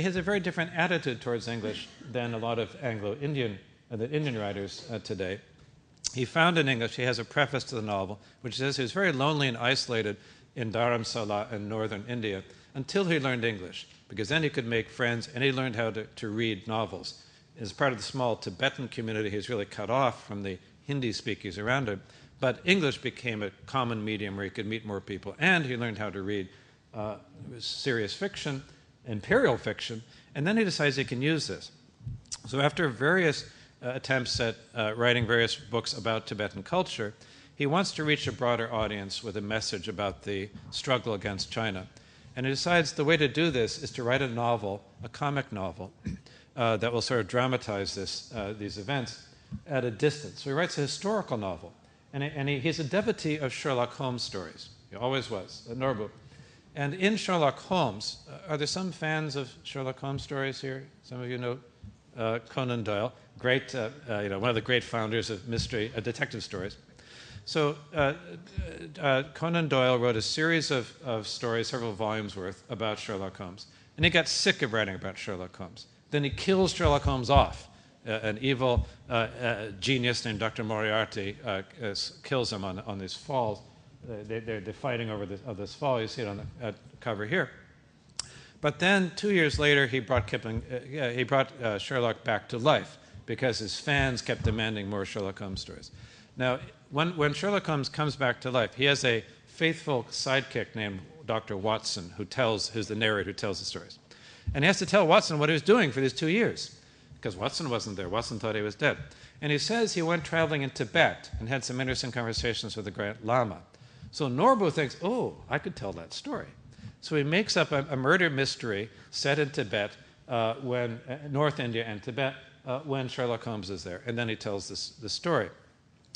has a very different attitude towards English than a lot of Anglo-Indian, the Indian writers today. He found in English, he has a preface to the novel, which says he was very lonely and isolated in Dharamsala in northern India until he learned English, because then he could make friends and he learned how to read novels. As part of the small Tibetan community, he was really cut off from the Hindi speakers around him, but English became a common medium where he could meet more people, and he learned how to read serious fiction, imperial fiction, and then he decides he can use this. So after various attempts at writing various books about Tibetan culture, he wants to reach a broader audience with a message about the struggle against China. And he decides the way to do this is to write a novel, a comic novel, that will sort of dramatize these events at a distance. So he writes a historical novel. And he's a devotee of Sherlock Holmes stories. He always was, Norbu. And in Sherlock Holmes, are there some fans of Sherlock Holmes stories here? Some of you know Conan Doyle, great, one of the great founders of mystery, detective stories. So Conan Doyle wrote a series of stories, several volumes worth, about Sherlock Holmes. And he got sick of writing about Sherlock Holmes. Then he kills Sherlock Holmes off. An evil genius named Dr. Moriarty kills him on these falls. They're fighting over this fall. You see it on the cover here. But then 2 years later, he brought Sherlock back to life because his fans kept demanding more Sherlock Holmes stories. Now, when Sherlock Holmes comes back to life, he has a faithful sidekick named Dr. Watson, who's the narrator who tells the stories. And he has to tell Watson what he was doing for these 2 years, because Watson wasn't there. Watson thought he was dead. And he says he went traveling in Tibet and had some interesting conversations with the Grand Lama. So Norbu thinks, oh, I could tell that story. So he makes up a murder mystery set in Tibet, North India and Tibet, when Sherlock Holmes is there. And then he tells this story.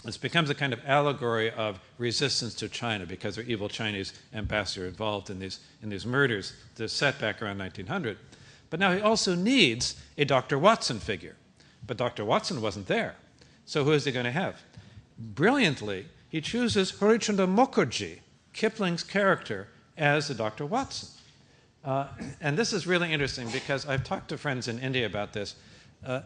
This becomes a kind of allegory of resistance to China because there are evil Chinese ambassadors involved in these murders. They're set back around 1900. But now he also needs a Dr. Watson figure. But Dr. Watson wasn't there. So who is he going to have? Brilliantly, he chooses Harichandra Mukherjee, Kipling's character, as the Dr. Watson. And this is really interesting because I've talked to friends in India about this.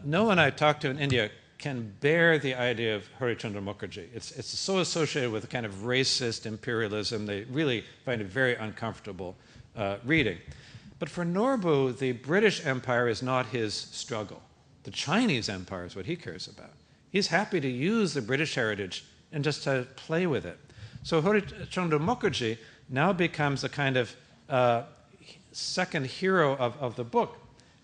No one I've talked to in India can bear the idea of Harishchandra Mukherjee. It's so associated with a kind of racist imperialism, they really find it very uncomfortable reading. But for Norbu, the British Empire is not his struggle. The Chinese Empire is what he cares about. He's happy to use the British heritage and just to play with it. So Harishchandra Mukherjee now becomes a kind of second hero of the book.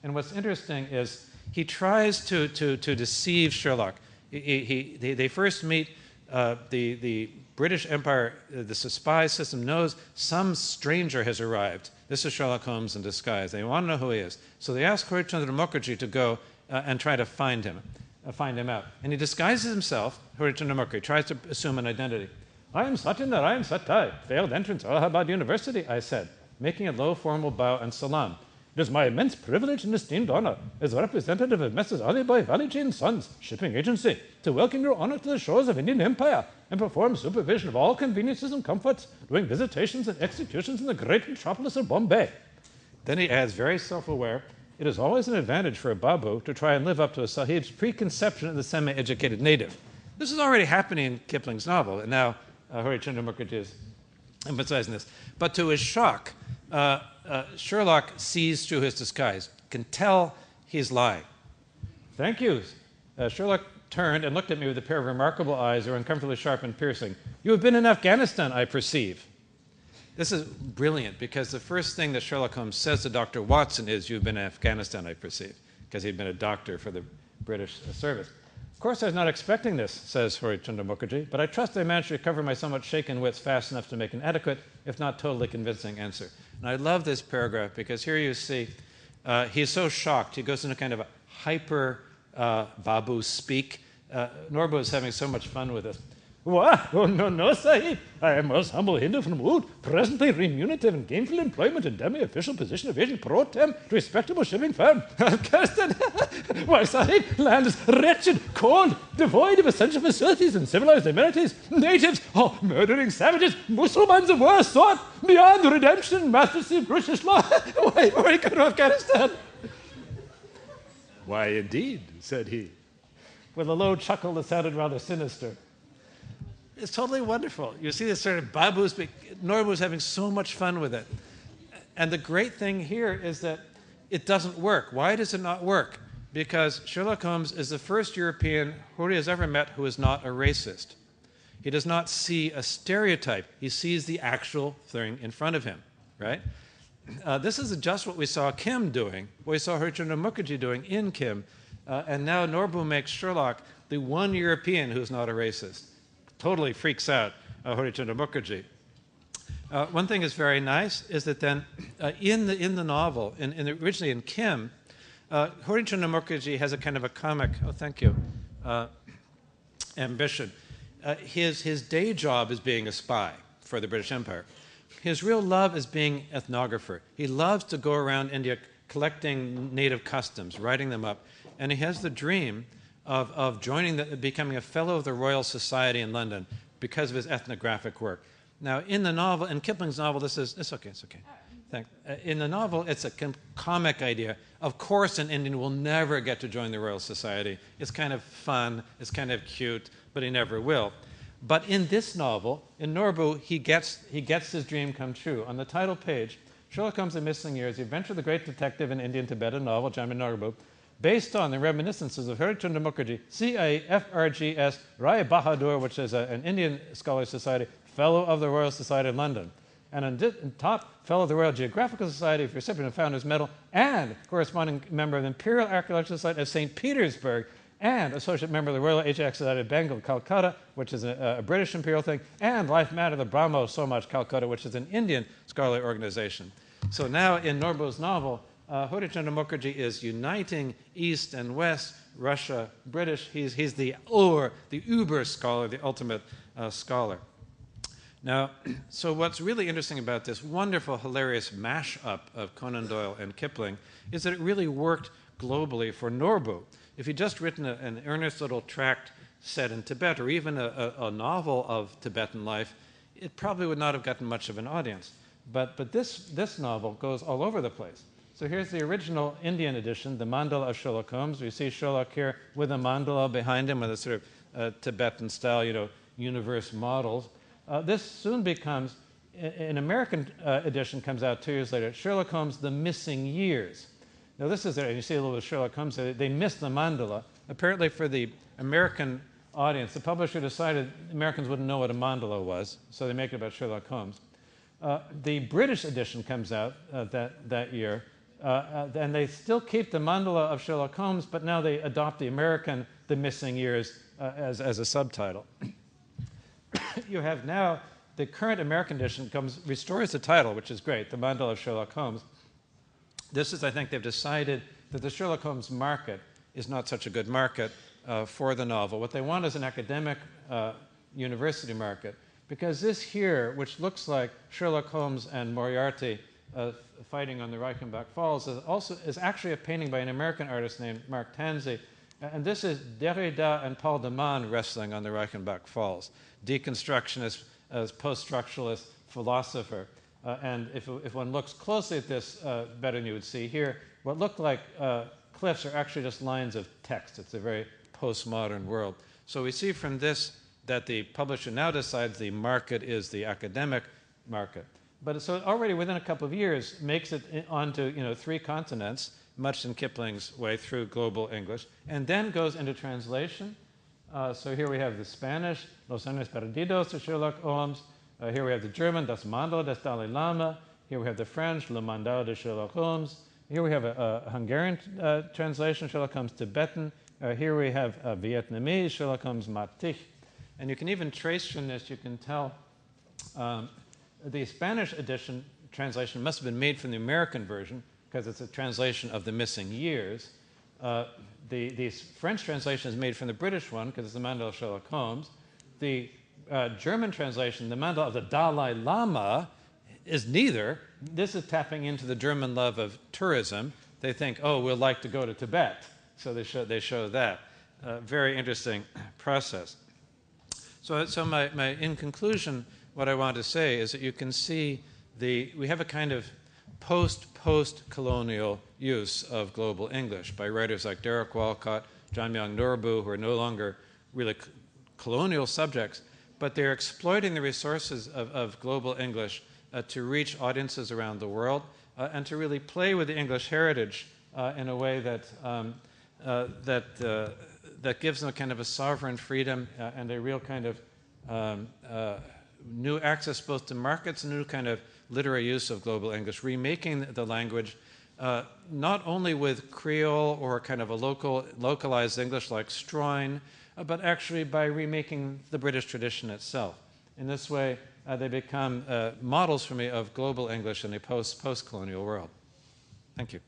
And what's interesting is he tries to deceive Sherlock. They first meet, the British Empire, the spy system knows some stranger has arrived. This is Sherlock Holmes in disguise. They want to know who he is. So they ask Harishchandra Mukherjee to go and try to find him out. And he disguises himself, Harishchandra Mukherjee, tries to assume an identity. I am Satinder, I am Satai, failed entrance at Harvard University, I said, making a low formal bow and salam. It is my immense privilege and esteemed honor as a representative of Messrs. Alibai Valiji & Sons Shipping Agency to welcome your honor to the shores of Indian Empire and perform supervision of all conveniences and comforts, doing visitations and executions in the great metropolis of Bombay. Then he adds, very self-aware, it is always an advantage for a Babu to try and live up to a Sahib's preconception of the semi-educated native. This is already happening in Kipling's novel, and now Harishchandra Mukherjee is emphasizing this. But to his shock, Sherlock sees through his disguise, can tell he's lying. Thank you. Sherlock turned and looked at me with a pair of remarkable eyes that were uncomfortably sharp and piercing. You have been in Afghanistan, I perceive. This is brilliant because the first thing that Sherlock Holmes says to Dr. Watson is, you've been in Afghanistan, I perceive, because he'd been a doctor for the British service. Of course, I was not expecting this, says Harishchandra Mukherjee, but I trust I managed to recover my somewhat shaken wits fast enough to make an adequate, if not totally convincing answer. And I love this paragraph because here you see he's so shocked. He goes into kind of a hyper Babu speak. Norbu is having so much fun with this. Wah, oh, no, Sahib. I am most humble Hindu from Wood, presently remunerative in gainful employment in demi-official position of agent pro tem to respectable shipping firm. Afghanistan. Why, Sahib, land is wretched, cold, devoid of essential facilities and civilized amenities. Natives, murdering savages, Muslimans of worst sort, beyond redemption, mastercy of British law. Why go to Afghanistan? Why, indeed, said he, with a low chuckle that sounded rather sinister. It's totally wonderful. You see this sort of Babu's, Norbu's having so much fun with it. And the great thing here is that it doesn't work. Why does it not work? Because Sherlock Holmes is the first European who he has ever met who is not a racist. He does not see a stereotype. He sees the actual thing in front of him, right? This is just what we saw Kim doing, what we saw Harishchandra Mukherjee doing in Kim. And now Norbu makes Sherlock the one European who's not a racist. Totally freaks out Harishchandra Mukherjee. One thing that's very nice is that then in the novel, originally in Kim, Harishchandra Mukherjee has a kind of a comic, ambition. His day job is being a spy for the British Empire. His real love is being ethnographer. He loves to go around India collecting native customs, writing them up, and he has the dream of becoming a fellow of the Royal Society in London because of his ethnographic work. Now, in the novel, in Kipling's novel, it's okay. In the novel, it's a comic idea. Of course, an Indian will never get to join the Royal Society. It's kind of fun, it's kind of cute, but he never will. But in this novel, in Norbu, he gets his dream come true. On the title page, Sherlock Holmes: The Missing Years, The Adventure of the Great Detective in Indian Tibetan novel, Jamin Norbu, based on the reminiscences of Harishchandra Mukherjee, CIFRGS Rai Bahadur, which is an Indian Scholarly Society, Fellow of the Royal Society of London, and on top, Fellow of the Royal Geographical Society, recipient of Founders Medal, and corresponding member of the Imperial Archaeological Society of St. Petersburg, and associate member of the Royal Ajax Society of Bengal, Calcutta, which is a British imperial thing, and Life Matter of the Brahmo Somaj, Calcutta, which is an Indian scholarly organization. So now in Norbu's novel, Harishchandra Mukherjee is uniting East and West, Russia, British. He's the uber scholar, the ultimate scholar. Now, so what's really interesting about this wonderful, hilarious mash-up of Conan Doyle and Kipling is that it really worked globally for Norbu. If he'd just written an earnest little tract set in Tibet, or even a novel of Tibetan life, it probably would not have gotten much of an audience. But this novel goes all over the place. So here's the original Indian edition, the mandala of Sherlock Holmes. We see Sherlock here with a mandala behind him with a sort of Tibetan style, universe models. This soon becomes, an American edition comes out 2 years later, Sherlock Holmes, The Missing Years. Now this is, you see a little bit of Sherlock Holmes, they missed the mandala. Apparently for the American audience, the publisher decided Americans wouldn't know what a mandala was, so they make it about Sherlock Holmes. The British edition comes out that year, and they still keep the mandala of Sherlock Holmes, but now they adopt the American The Missing Years as a subtitle. You have now the current American edition restores the title, which is great, The Mandala of Sherlock Holmes. This is, I think, they've decided that the Sherlock Holmes market is not such a good market for the novel. What they want is an academic university market, because this here, which looks like Sherlock Holmes and Moriarty fighting on the Reichenbach Falls, is actually a painting by an American artist named Mark Tansey. And this is Derrida and Paul de Man wrestling on the Reichenbach Falls. Deconstructionist, post-structuralist philosopher. And if one looks closely at this better than you would see here, what look like cliffs are actually just lines of text. It's a very postmodern world. So we see from this that the publisher now decides the market is the academic market. But so already within a couple of years makes it onto 3 continents, much in Kipling's way through Global English, and then goes into translation. So here we have the Spanish, Los Años Perdidos de Sherlock Holmes. Here we have the German, Das Mandala des Dalai Lama. Here we have the French, Le Mandat de Sherlock Holmes. Here we have a Hungarian translation, Sherlock Holmes Tibetan. Here we have Vietnamese, Sherlock Holmes Matich. And you can even trace from this, you can tell the Spanish edition translation must have been made from the American version because it's a translation of The Missing Years. The French translation is made from the British one because it's the Mandala of Sherlock Holmes. The German translation, the Mandala of the Dalai Lama, is neither. This is tapping into the German love of tourism. They think, oh, we'll like to go to Tibet. So they show that. Very interesting process. So in conclusion, what I want to say is that you can see we have a kind of post-colonial use of global English by writers like Derek Walcott, John Young Norbu, who are no longer really colonial subjects, but they're exploiting the resources of global English to reach audiences around the world and to really play with the English heritage in a way that gives them a kind of a sovereign freedom and a real kind of new access both to markets and new kind of literary use of global English, remaking the language not only with Creole or kind of a localized English like Stroin, but actually by remaking the British tradition itself. In this way, they become models for me of global English in a post-colonial world. Thank you.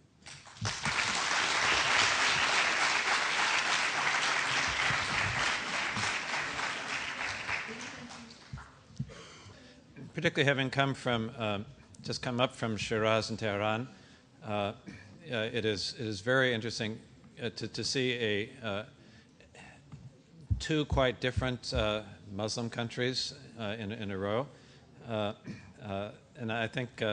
Particularly having just come up from Shiraz and Tehran, it is very interesting to see two quite different Muslim countries in a row, and I think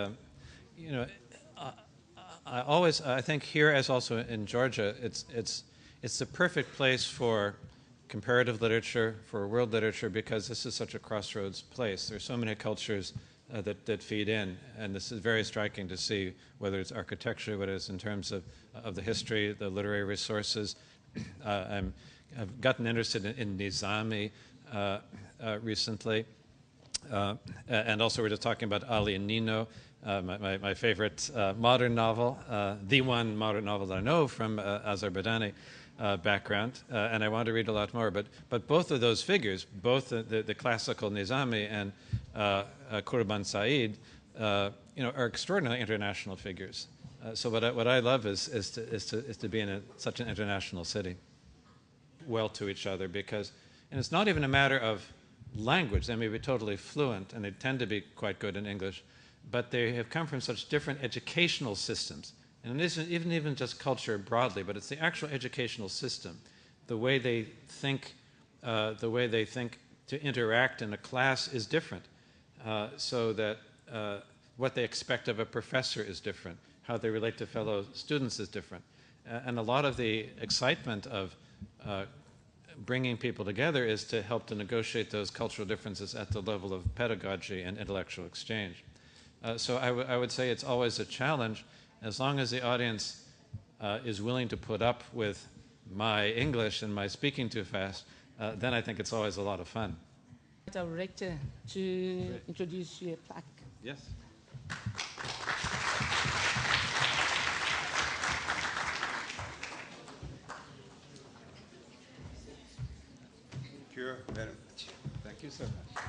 I think here, as also in Georgia, it's the perfect place for comparative literature, for world literature, because this is such a crossroads place. There are so many cultures that feed in, and this is very striking to see, whether it's architecture, whether it's in terms of the history, the literary resources. I've gotten interested in Nizami recently, and also we're just talking about Ali and Nino, my favorite modern novel, the one modern novel that I know from Azerbaijani background, and I want to read a lot more. But both of those figures, both the classical Nizami and Qurban Said, are extraordinarily international figures. So what I love is to be in such an international city, well to each other, and it's not even a matter of language. They may be totally fluent, and they tend to be quite good in English, but they have come from such different educational systems. And it isn't even just culture broadly, but it's the actual educational system, the way they think to interact in a class is different, so that what they expect of a professor is different. how they relate to fellow students is different. And a lot of the excitement of bringing people together is to help to negotiate those cultural differences at the level of pedagogy and intellectual exchange. So I would say it's always a challenge, as long as the audience is willing to put up with my English and my speaking too fast, then I think it's always a lot of fun. Our rector to introduce you a plaque. Yes. Thank you very much Thank you so much.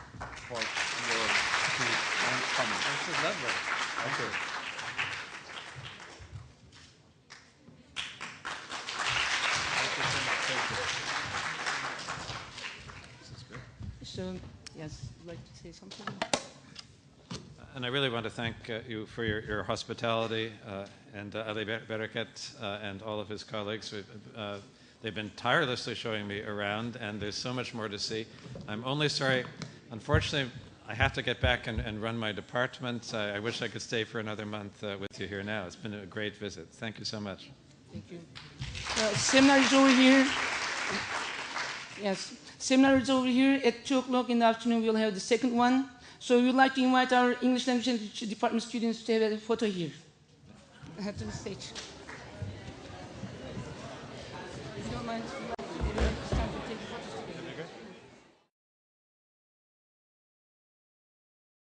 for your speech and comment. This is lovely. Thank you. Thank you so much. Thank you. This is good. So, yes, I'd like to say something. And I really want to thank you for your hospitality and Ali Bereket and all of his colleagues. They've been tirelessly showing me around, and there's so much more to see. I'm only sorry, unfortunately, I have to get back and run my department. I wish I could stay for another month with you here now. It's been a great visit. Thank you so much. Thank you. Seminar is over here. Yes, seminar is over here. At 2 o'clock in the afternoon, we'll have the second one. So we would like to invite our English language and literature department students to have a photo here. To the stage. If you don't mind.